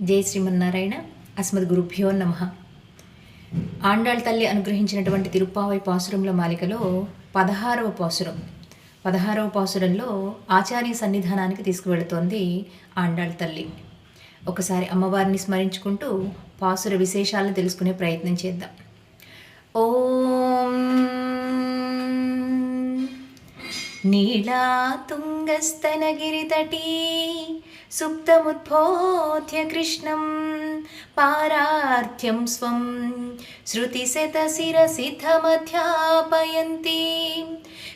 జై శ్రీమన్నారాయణ. అస్మద్ గురుభ్యో నమః. ఆండాళ్ తల్లి అనుగ్రహించినటువంటి తిరుప్పావై పాసురంల మాలికలో 16వ పాసురం. 16వ పాసురంలో ఆచార్య సన్నిధానానికి తీసుకువెళుతోంది ఆండాళ్ తల్లి. ఒకసారి అమ్మవారిని స్మరించుకుంటూ పాసుర విశేషాలను తెలుసుకునే ప్రయత్నం చేద్దాం. ఓం नीलातुङ्गस्तनगिरितटी सुप्तमुद्बोध्य कृष्णं पारार्थ्यं स्वं श्रुतिशतशिरसिद्धमध्यापयन्ती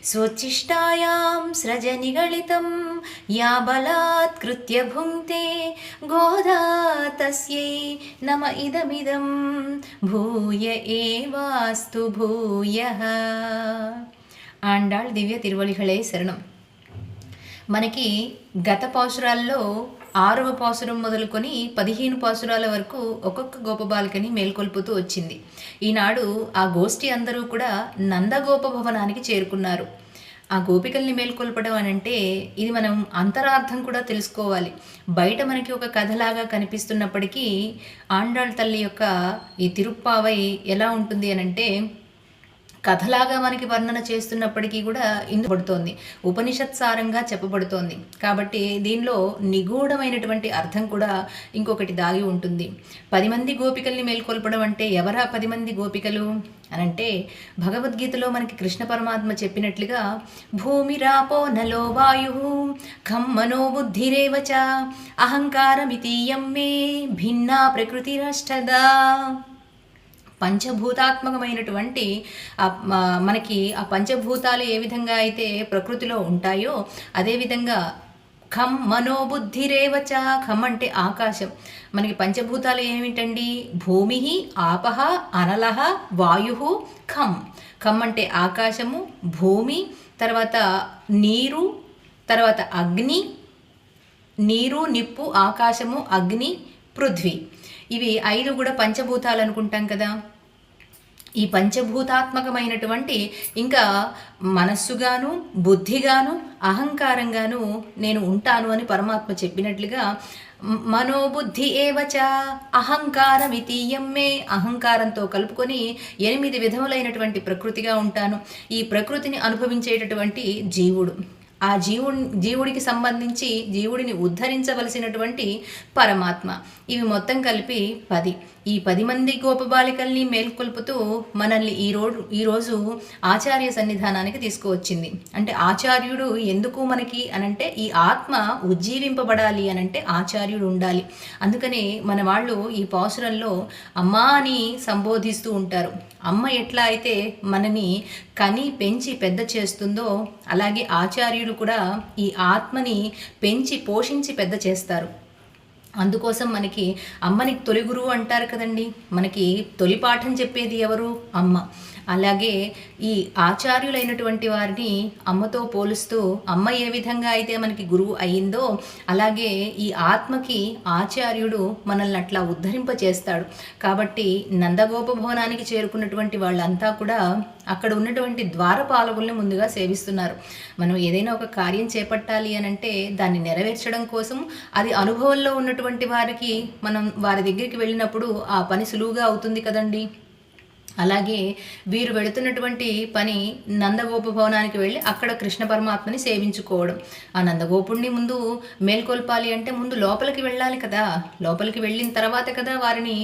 स्वोच्छिष्टायां स्रजनिगलितं या बलात्कृत्य भुङ्क्ते गोदा तस्यै नम इदमिदं भूय एवास्तु भूयः. ఆండాళ్ దివ్య తిరువళిகளே శరణం. మనకి గత పాసురాల్లో 6వ పాసురం మొదలుకొని 15 పాసురాల వరకు ఒక్కొక్క గోపబాలికని మేల్కొల్పుతూ వచ్చింది. ఈనాడు ఆ గోష్ఠి అందరూ కూడా నందగోప భవనానికి చేరుకున్నారు. ఆ గోపికల్ని మేల్కొల్పడం అని అంటే ఇది మనం అంతరార్థం కూడా తెలుసుకోవాలి. బయట మనకి ఒక కథలాగా కనిపిస్తున్నప్పటికీ ఆండాళ్ తల్లి యొక్క ఈ తిరుప్పావై ఎలా ఉంటుంది అని అంటే కథలాగా మనకి వర్ణన చేస్తున్నప్పటికీ కూడా ఇందుపడుతోంది, ఉపనిషత్ సారంగా చెప్పబడుతోంది. కాబట్టి దీనిలో నిగూఢమైనటువంటి అర్థం కూడా ఇంకొకటి దాగి ఉంటుంది. 10 మంది గోపికల్ని మేల్కొల్పడం అంటే ఎవరా 10 మంది గోపికలు అనంటే భగవద్గీతలో మనకి కృష్ణ పరమాత్మ చెప్పినట్లుగా భూమిరాపో నలో వాయు ఖం మనో బుద్ధిరేవచ అహంకారమితీయం మే భిన్నా ప్రకృతిరష్టదా. పంచభూతాత్మకమైనటువంటి మనకి ఆ పంచభూతాలు ఏ విధంగా అయితే ప్రకృతిలో ఉంటాయో అదేవిధంగా ఖం మనోబుద్ధిరేవచ. ఖం అంటే ఆకాశం. మనకి పంచభూతాలు ఏమిటండి? భూమి, ఆపహ, అనలహ, వాయు, ఖం. ఖం అంటే ఆకాశము, భూమి, తర్వాత నీరు, తర్వాత అగ్ని. నీరు, నిప్పు, ఆకాశము, అగ్ని, పృథ్వీ. ఇవి 5 కూడా పంచభూతాలు అనుకుంటాం కదా. ఈ పంచభూతాత్మకమైనటువంటి ఇంకా మనస్సుగాను బుద్ధిగాను అహంకారంగాను నేను ఉంటాను అని పరమాత్మ చెప్పినట్లుగా మనోబుద్ధి ఏవచ అహంకారమితీయం మే. అహంకారంతో కలుపుకొని 8 విధములైనటువంటి ప్రకృతిగా ఉంటాను. ఈ ప్రకృతిని అనుభవించేటటువంటి జీవుడు, ఆ జీవుడికి సంబంధించి జీవుడిని ఉద్ధరించవలసినటువంటి పరమాత్మ. ఇవి మొత్తం కలిపి 10. ఈ 10 మంది గోపబాలికల్ని మేల్కొల్పుతూ మనల్ని ఈరోజు ఆచార్య సన్నిధానానికి తీసుకువచ్చింది. అంటే ఆచార్యుడు ఎందుకు మనకి అనంటే ఈ ఆత్మ ఉజ్జీవింపబడాలి అనంటే ఆచార్యుడు ఉండాలి. అందుకనే మన వాళ్ళు ఈ పాసురంలో అమ్మా అని సంబోధిస్తూ ఉంటారు. అమ్మ ఎట్లా అయితే మనని కని పెంచి పెద్ద చేస్తుందో అలాగే ఆచార్యుడు కూడా ఈ ఆత్మని పెంచి పోషించి పెద్ద చేస్తారు. అందుకోసం మనకి అమ్మని తొలి గురువు అంటారు కదండి. మనకి తొలి పాఠం చెప్పేది ఎవరు? అమ్మ. అలాగే ఈ ఆచార్యులైనటువంటి వారిని అమ్మతో పోలుస్తూ అమ్మ ఏ విధంగా అయితే మనకి గురువు అయ్యిందో అలాగే ఈ ఆత్మకి ఆచార్యుడు మనల్ని అట్లా ఉద్ధరింపచేస్తాడు. కాబట్టి నందగోప భవనానికి చేరుకున్నటువంటి వాళ్ళంతా కూడా అక్కడ ఉన్నటువంటి ద్వారపాలకుల్ని ముందుగా సేవిస్తున్నారు. మనం ఏదైనా ఒక కార్యం చేపట్టాలి అని అంటే దాన్ని నెరవేర్చడం కోసం అది అనుభవంలో ఉన్నటువంటి వారికి మనం వారి దగ్గరికి వెళ్ళినప్పుడు ఆ పని సులువుగా అవుతుంది కదండి. అలాగే వీరు వెళుతున్నటువంటి పని నందగోప భవనానికి వెళ్ళి అక్కడ కృష్ణ పరమాత్మని సేవించుకోవడం. ఆ నందగోపుణ్ణి ముందు మేల్కొల్పాలి అంటే ముందు లోపలికి వెళ్ళాలి కదా. లోపలికి వెళ్ళిన తర్వాత కదా వారిని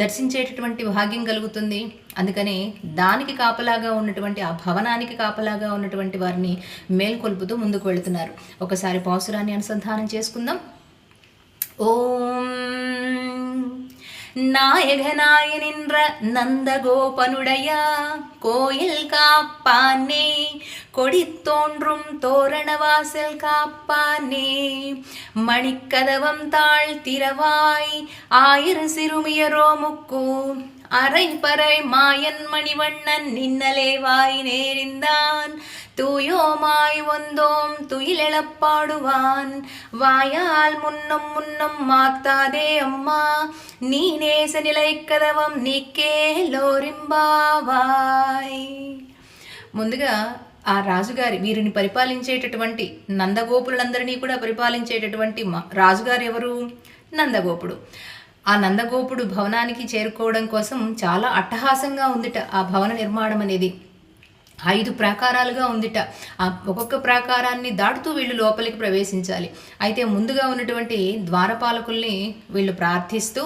దర్శించేటటువంటి భాగ్యం కలుగుతుంది. అందుకనే దానికి కాపలాగా ఉన్నటువంటి ఆ భవనానికి కాపలాగా ఉన్నటువంటి వారిని మేల్కొల్పుతూ ముందుకు వెళుతున్నారు. ఒకసారి పాసురాన్ని అనుసంధానం చేసుకుందాం. ఓం நாயகனாய நின்ற நந்தகோபனுடைய கோயில் காப்பானே கொடித்தோன்றும் தோரணவாசல் காப்பானே மணிக்கதவம் தாழ்த்திரவாய் 1000 சிறுமியரோ முக்கு அரைப்பறை மாயன் மணிவண்ணன் நின்னலேவாய் நேரிந்தான் தூயோமாய் வந்தோம் துயிலெழப்பாடுவான் வாயால் முன்னம் முன்னம் மாத்தாதே அம்மா நீ நேச நிலை கதవం నీకే లోరింబావాయ్. ముందుగా ఆ రాజుగారి వీరిని పరిపాలించేటటువంటి నందగోపులందరినీ కూడా పరిపాలించేటటువంటి రాజుగారు ఎవరు? నందగోపుడు. ఆ నందగోపుడు భవనానికి చేరుకోవడం కోసం చాలా అట్టహాసంగా ఉందిట ఆ భవన నిర్మాణం అనేది. 5 ప్రాకారాలుగా ఉందిట. ఆ ఒక్కొక్క ప్రాకారాన్ని దాటుతూ వీళ్ళు లోపలికి ప్రవేశించాలి. అయితే ముందుగా ఉన్నటువంటి ద్వారపాలకుల్ని వీళ్ళు ప్రార్థిస్తూ,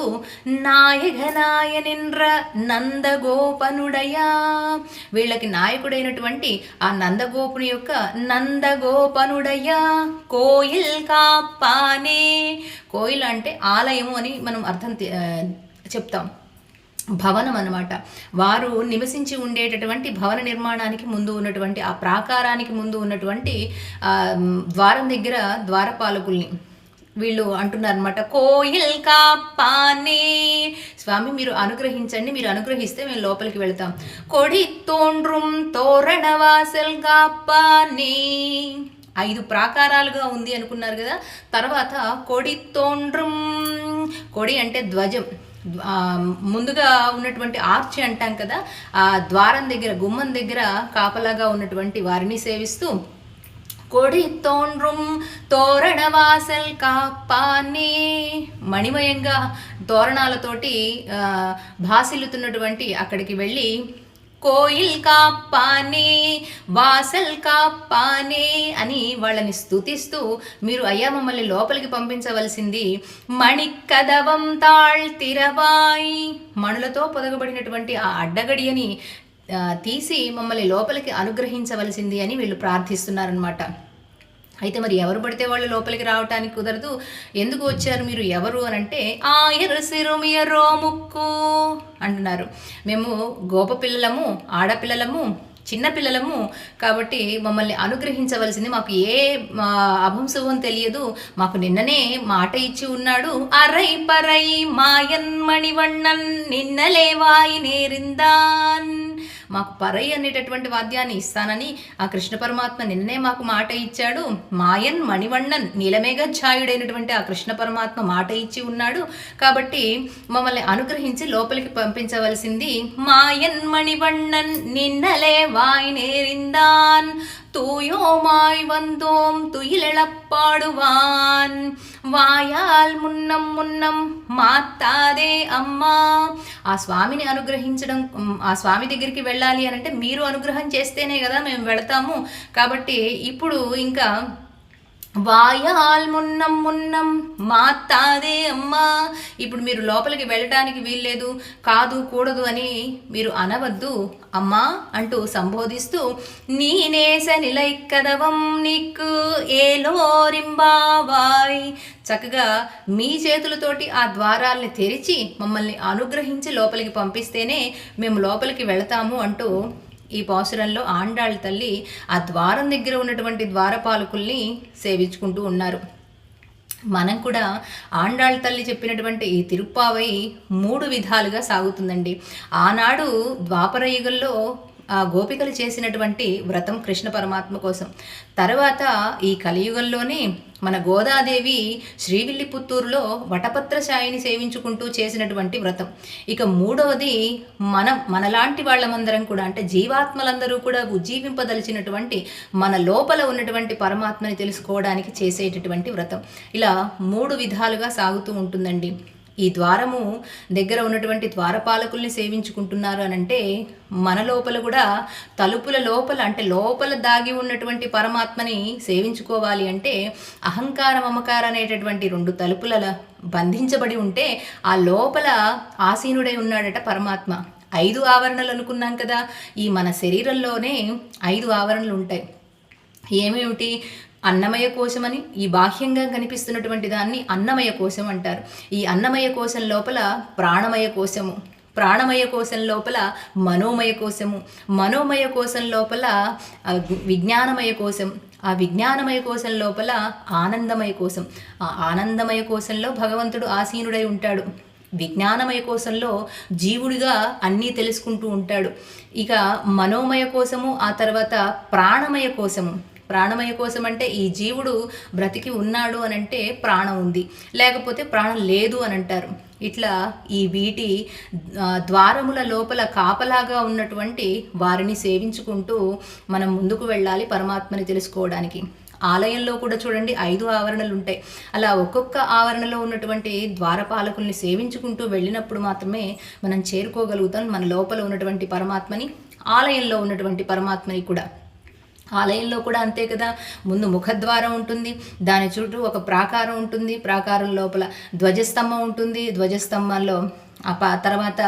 నాయఘనాయ నింద్ర నందగోపనుడయా, వీళ్ళకి నాయకుడైనటువంటి ఆ నందగోపుని యొక్క నందగోపనుడయా కోయిల్ కాపానే. కోయిల్ అంటే ఆలయము అని మనం అర్థం చెప్తాం. భవనం అన్నమాట. వారు నివసించి ఉండేటటువంటి భవన నిర్మాణానికి ముందు ఉన్నటువంటి ఆ ప్రాకారానికి ముందు ఉన్నటువంటి ద్వారం దగ్గర ద్వారపాలకుల్ని వీళ్ళు అంటున్నారనమాట, కోయిల్ కాపానే, స్వామి మీరు అనుగ్రహించండి, మీరు అనుగ్రహిస్తే మేము లోపలికి వెళ్తాం. కొడి తోండ్రుం తోరణవాసల్ కాపానే. 5 ప్రాకారాలుగా ఉంది అనుకున్నారు కదా. తర్వాత కొడి తోండ్రుం, కొడి అంటే ధ్వజం, ముందుగా ఉన్నటువంటి ఆర్చి అంటాం కదా, ఆ ద్వారం దగ్గర గుమ్మం దగ్గర కాపలాగా ఉన్నటువంటి వారిని సేవిస్తూ, కొడి తోండ్రుం తోరణవాసల్ కాపానే, మణిమయంగా తోరణాలతోటి భాసిల్లుతున్నటువంటి అక్కడికి వెళ్ళి కోయిల్ కాపానే వాసల్ కాపానే అని వాళ్ళని స్తుతిస్తూ, మీరు అయ్యా మమ్మల్ని లోపలికి పంపించవలసింది మణికదవం తాళ్తిరవాయ్, మణులతో పొదగబడినటువంటి ఆ అడ్డగడియని తీసి మమ్మల్ని లోపలికి అనుగ్రహించవలసింది అని వీళ్ళు ప్రార్థిస్తున్నారనమాట. అయితే మరి ఎవరు పడితే వాళ్ళు లోపలికి రావటానికి కుదరదు. ఎందుకు వచ్చారు మీరు, ఎవరు అని అంటే, ఆయరు సిరుమియరో ముక్కు అంటున్నారు. మేము గోప పిల్లలము, ఆడపిల్లలము, చిన్నపిల్లలము, కాబట్టి మమ్మల్ని అనుగ్రహించవలసింది, మాకు ఏ అభంశుభం తెలియదు, మాకు నిన్ననే మాట ఇచ్చి ఉన్నాడు, అరై పరై మాయన్ మణివಣ್ಣన్ నిన్నలేవాయి నేరిందాన్, మాకు పరై అనేటటువంటి వాద్యాన్ని ఇస్తానని ఆ కృష్ణ పరమాత్మ నిన్నే మాకు మాట ఇచ్చాడు. మాయన్ మణివಣ್ಣన్ నీలమేఘఛాయుడైనటువంటి ఆ కృష్ణ పరమాత్మ మాట ఇచ్చి ఉన్నాడు, కాబట్టి మమ్మల్ని అనుగ్రహించి లోపలికి పంపించవలసింది. మాయన్ మణివಣ್ಣన్ నిన్నలే వాయ్ నేరిందాన్ தூயோமாய் வந்தோம் துயிலெழப்பாடுவான் వాయాల్ మున్నం మున్నం మాతాదే అమ్మా. ఆ స్వామిని అనుగ్రహించడం, ఆ స్వామి దగ్గరికి వెళ్ళాలి అని అంటే మీరు అనుగ్రహం చేస్తేనే కదా మేము వెళతాము. కాబట్టి ఇప్పుడు ఇంకా వాయాల్ మున్నం మున్నం మాతాదే అమ్మా, ఇప్పుడు మీరు లోపలికి వెళ్ళటానికి వీల్లేదు, కాదు కూడదు అని మీరు అనవద్దు అమ్మా అంటూ సంబోధిస్తూ, నీనేస నిలైక్కదవం నీకు ఏలోరింబావాయ్, చక్కగా మీ చేతులతోటి ఆ ద్వారాల్ని తెరిచి మమ్మల్ని అనుగ్రహించి లోపలికి పంపిస్తేనే మేము లోపలికి వెళతాము అంటూ ఈ పాసురంలో ఆండాళ్ళ తల్లి ఆ ద్వారం దగ్గర ఉన్నటువంటి ద్వారపాలకుల్ని సేవించుకుంటూ ఉన్నారు. మనం కూడా ఆండాళ్ళ తల్లి చెప్పినటువంటి ఈ తిరుప్పావై 3 విధాలుగా సాగుతుందండి. ఆనాడు ద్వాపర యుగంలో ఆ గోపికలు చేసినటువంటి వ్రతం కృష్ణ పరమాత్మ కోసం, తర్వాత ఈ కలియుగంలోనే మన గోదాదేవి శ్రీవిల్లిపుత్తూరులో వటపత్రశాయిని సేవించుకుంటూ చేసినటువంటి వ్రతం. ఇక 3వది మనలాంటి వాళ్ళమందరం కూడా, అంటే జీవాత్మలందరూ కూడా ఉజ్జీవింపదలిచినటువంటి మన లోపల ఉన్నటువంటి పరమాత్మని తెలుసుకోవడానికి చేసేటటువంటి వ్రతం. ఇలా 3 విధాలుగా సాగుతూ ఉంటుందండి. ఈ ద్వారము దగ్గర ఉన్నటువంటి ద్వారపాలకుల్ని సేవించుకుంటున్నారు అని అంటే మన లోపల కూడా తలుపుల లోపల, అంటే లోపల దాగి ఉన్నటువంటి పరమాత్మని సేవించుకోవాలి అంటే అహంకార మమకార అనేటటువంటి 2 తలుపుల బంధించబడి ఉంటే ఆ లోపల ఆసీనుడై ఉన్నాడట పరమాత్మ. 5 ఆవరణలు అనుకున్నాం కదా, ఈ మన శరీరంలోనే 5 ఆవరణలు ఉంటాయి. ఏమేమిటి? అన్నమయ కోశమని, ఈ బాహ్యంగా కనిపిస్తున్నటువంటి దాన్ని అన్నమయ కోశం అంటారు. ఈ అన్నమయ కోశం లోపల ప్రాణమయ కోశము, ప్రాణమయ కోశం లోపల మనోమయ కోశము, మనోమయ కోశం లోపల విజ్ఞానమయ కోశం, ఆ విజ్ఞానమయ కోశం లోపల ఆనందమయ కోశం, ఆ ఆనందమయ కోశంలో భగవంతుడు ఆసీనుడై ఉంటాడు. విజ్ఞానమయ కోశంలో జీవుడిగా అన్నీ తెలుసుకుంటూ ఉంటాడు. ఇక మనోమయ కోశము, ఆ తర్వాత ప్రాణమయ కోశము. ప్రాణమయ కోసం అంటే ఈ జీవుడు బ్రతికి ఉన్నాడు అని అంటే ప్రాణం ఉంది, లేకపోతే ప్రాణం లేదు అని అంటారు. ఇట్లా ఈ వీటి ద్వారముల లోపల కాపలాగా ఉన్నటువంటి వారిని సేవించుకుంటూ మనం ముందుకు వెళ్ళాలి పరమాత్మని తెలుసుకోవడానికి. ఆలయంలో కూడా చూడండి 5 ఆవరణలు ఉంటాయి. అలా ఒక్కొక్క ఆవరణలో ఉన్నటువంటి ద్వారపాలకుల్ని సేవించుకుంటూ వెళ్ళినప్పుడు మాత్రమే మనం చేరుకోగలుగుతాం మన లోపల ఉన్నటువంటి పరమాత్మని, ఆలయంలో ఉన్నటువంటి పరమాత్మని కూడా. ఆలయంలో కూడా అంతే కదా, ముందు ముఖద్వారం ఉంటుంది, దాని చుట్టూ ఒక ప్రాకారం ఉంటుంది, ప్రాకారం లోపల ధ్వజస్తంభం ఉంటుంది, ధ్వజస్తంభంలో తర్వాత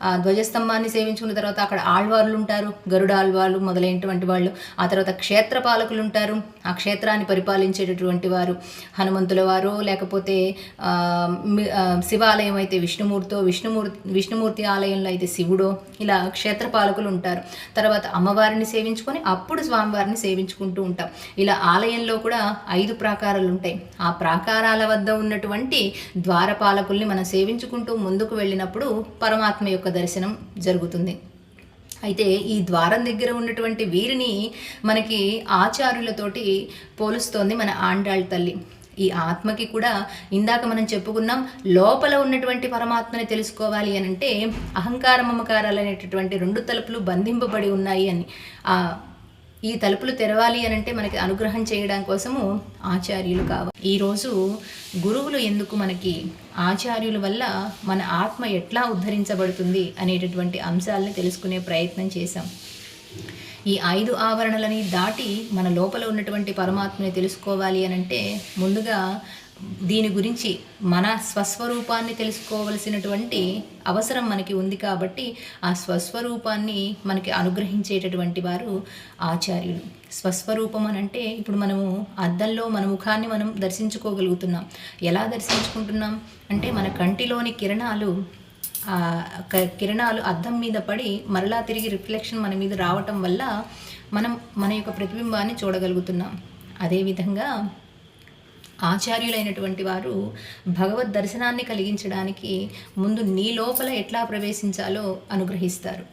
ఆ ధ్వజస్తంభాన్ని సేవించుకున్న తర్వాత అక్కడ ఆళ్వార్లు ఉంటారు, గరుడ ఆళ్వార్లు మొదలైనటువంటి వాళ్ళు. ఆ తర్వాత క్షేత్రపాలకులు ఉంటారు, ఆ క్షేత్రాన్ని పరిపాలించేటటువంటి వారు హనుమంతుల వారు, లేకపోతే శివాలయం అయితే విష్ణుమూర్తి ఆలయంలో అయితే శివుడో, ఇలా క్షేత్రపాలకులు ఉంటారు. తర్వాత అమ్మవారిని సేవించుకొని అప్పుడు స్వామివారిని సేవించుకుంటూ ఉంటాం. ఇలా ఆలయంలో కూడా 5 ప్రాకారాలు ఉంటాయి. ఆ ప్రాకారాల వద్ద ఉన్నటువంటి ద్వారపాలకుల్ని మనం సేవించుకుంటూ ముందుకు వెళ్ళినప్పుడు పరమాత్మ యొక్క దర్శనం జరుగుతుంది. అయితే ఈ ద్వారం దగ్గర ఉన్నటువంటి వీరిని మనకి ఆచార్యులతోటి పోలుస్తోంది మన ఆండాళ్ తల్లి. ఈ ఆత్మకి కూడా ఇందాక మనం చెప్పుకున్నాం, లోపల ఉన్నటువంటి పరమాత్మని తెలుసుకోవాలి అని అంటే అహంకార మమకారాలు అనేటటువంటి 2 తలుపులు బంధింపబడి ఉన్నాయి అని. ఈ తలుపులు తెరవాలి అని అంటే మనకి అనుగ్రహం చేయడం కోసము ఆచార్యులు కావాలి. ఈరోజు గురువులు ఎందుకు మనకి, ఆచార్యుల వల్ల మన ఆత్మ ఎట్లా ఉద్ధరించబడుతుంది అనేటటువంటి అంశాలని తెలుసుకునే ప్రయత్నం చేశాం. ఈ 5 ఆవరణలని దాటి మన లోపల ఉన్నటువంటి పరమాత్మని తెలుసుకోవాలి అని అంటే ముందుగా దీని గురించి మన స్వస్వరూపాన్ని తెలుసుకోవలసినటువంటి అవసరం మనకి ఉంది. కాబట్టి ఆ స్వస్వరూపాన్ని మనకి అనుగ్రహించేటటువంటి వారు ఆచార్యులు. స్వస్వరూపం అని అంటే ఇప్పుడు మనము అద్దంలో మన ముఖాన్ని మనం దర్శించుకోగలుగుతున్నాం. ఎలా దర్శించుకుంటున్నాం అంటే మన కంటిలోని కిరణాలు అద్దం మీద పడి మరలా తిరిగి రిఫ్లెక్షన్ మన మీద రావటం వల్ల మనం మన యొక్క ప్రతిబింబాన్ని చూడగలుగుతున్నాం. అదేవిధంగా ఆచార్యులైనటువంటి వారు భగవద్ దర్శనాన్ని కలిగించడానికి ముందు నీ లోపల ఎట్లా ప్రవేశించాలో అనుగ్రహిస్తారు.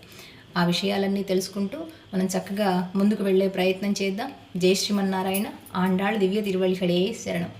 ఆ విషయాలన్నీ తెలుసుకుంటూ మనం చక్కగా ముందుకు వెళ్ళే ప్రయత్నం చేద్దాం. జై శ్రీమన్నారాయణ. ఆండాళ్ దివ్య తిరువళ్ళికడే శరణం.